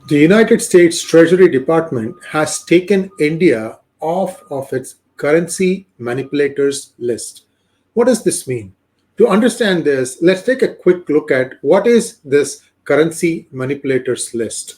The United States Treasury Department has taken India off of its currency manipulators list. What does this mean? To understand this, let's take a quick look at what is this currency manipulators list.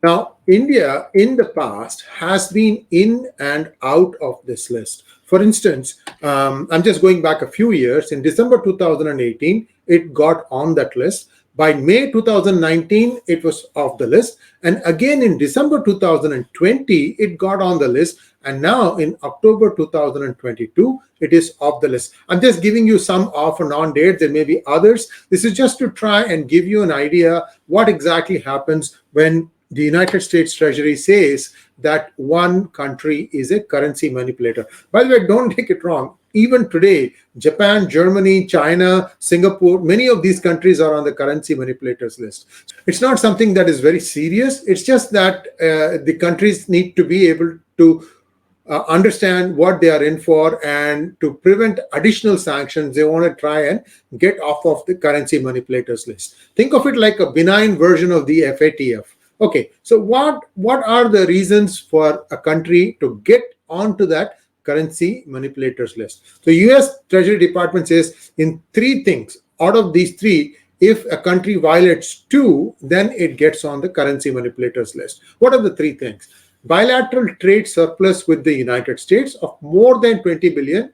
Now, India in the past has been in and out of this list. For instance, I'm just going back a few years. In December 2018, it got on that list. By May 2019, it was off the list. And again in December 2020, it got on the list. And now in October 2022, it is off the list. I'm just giving you some off and on dates. There may be others. This is just to try and give you an idea what exactly happens when the United States Treasury says that one country is a currency manipulator. By the way, don't take it wrong. Even today, Japan, Germany, China, Singapore, many of these countries are on the currency manipulators list. It's not something that is very serious. It's just that the countries need to be able to understand what they are in for, and to prevent additional sanctions, they want to try and get off of the currency manipulators list. Think of it like a benign version of the FATF. Okay, so what are the reasons for a country to get onto that currency manipulators list? So US Treasury Department says in three things. Out of these three, if a country violates two, then it gets on the currency manipulators list. What are the three things? Bilateral trade surplus with the United States of more than 20 billion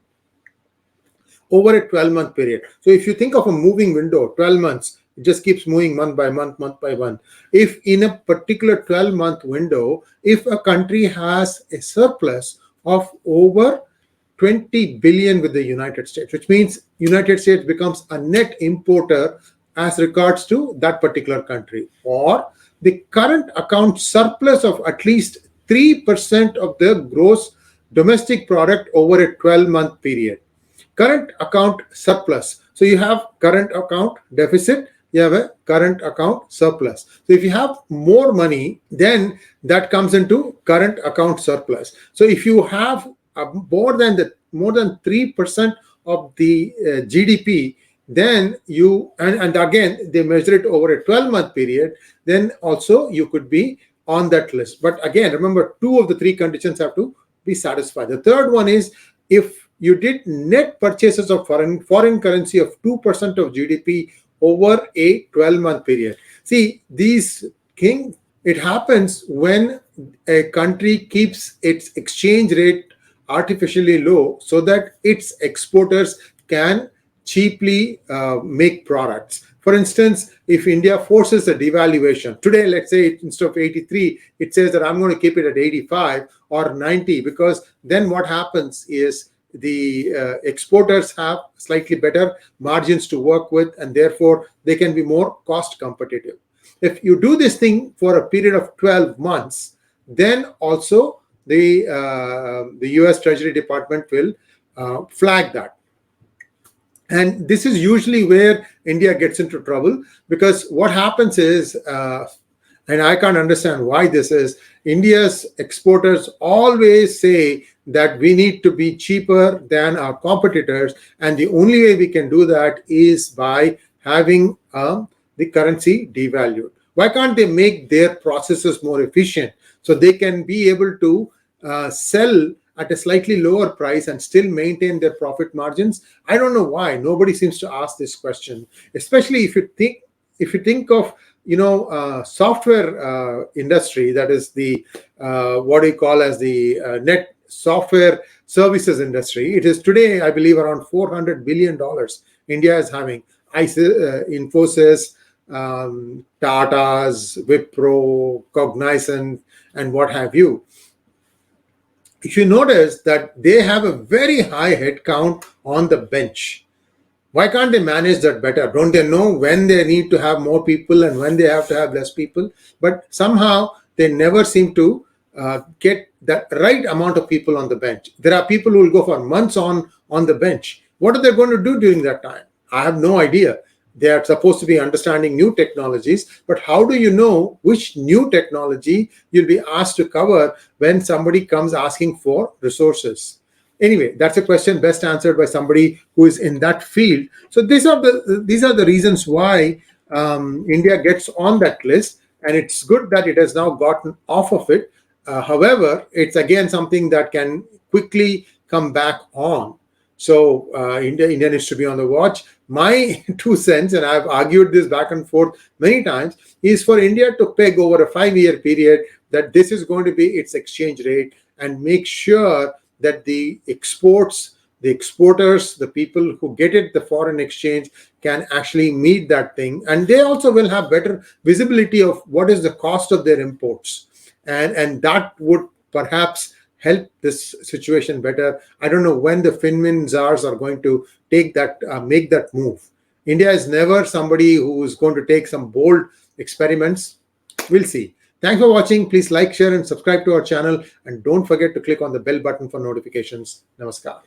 over a 12-month period. So if you think of a moving window, 12 months, it just keeps moving month by month, month by month. If in a particular 12-month window, if a country has a surplus of over 20 billion with the United States, which means United States becomes a net importer as regards to that particular country, or the current account surplus of at least 3% of the gross domestic product over a 12-month period. Current account surplus. So you have current account deficit, you have a current account surplus. So if you have more money, then that comes into current account surplus. So if you have more than 3% of the GDP, then you, and again, they measure it over a 12-month period, then also you could be on that list. But again, remember, two of the three conditions have to be satisfied. The third one is if you did net purchases of foreign currency of 2% of GDP over a 12-month period. See, it happens when a country keeps its exchange rate artificially low so that its exporters can cheaply make products. For instance, if India forces a devaluation, today, let's say instead of 83, it says that I'm going to keep it at 85 or 90, because then what happens is the exporters have slightly better margins to work with, and therefore they can be more cost competitive. If you do this thing for a period of 12 months, then also the US Treasury Department will flag that. And this is usually where India gets into trouble, because what happens is, and I can't understand why this is, India's exporters always say that we need to be cheaper than our competitors, and the only way we can do that is by having the currency devalued. Why can't they make their processes more efficient so they can be able to sell at a slightly lower price and still maintain their profit margins? I don't know why. Nobody seems to ask this question, especially if you think of software industry, that is the what we call as the net software services industry. It is today, I believe, around $400 billion India is having. Infosys, Tata's, Wipro, Cognizant, and what have you. If you notice that they have a very high headcount on the bench, why can't they manage that better? Don't they know when they need to have more people and when they have to have less people? But somehow they never seem to get the right amount of people on the bench. There are people who will go for months on the bench. What are they going to do during that time? I have no idea. They are supposed to be understanding new technologies, but how do you know which new technology you'll be asked to cover when somebody comes asking for resources? Anyway, that's a question best answered by somebody who is in that field. So these are the reasons why India gets on that list, and it's good that it has now gotten off of it. However, it's again something that can quickly come back on. So India needs to be on the watch. My 2 cents, and I've argued this back and forth many times, is for India to peg over a 5-year period that this is going to be its exchange rate, and make sure that the exporters, the people who get it, the foreign exchange, can actually meet that thing. And they also will have better visibility of what is the cost of their imports. And that would perhaps help this situation better. I don't know when the FinMin czars are going to make that move. India is never somebody who is going to take some bold experiments. We'll see. Thanks for watching. Please like, share, and subscribe to our channel. And don't forget to click on the bell button for notifications. Namaskar.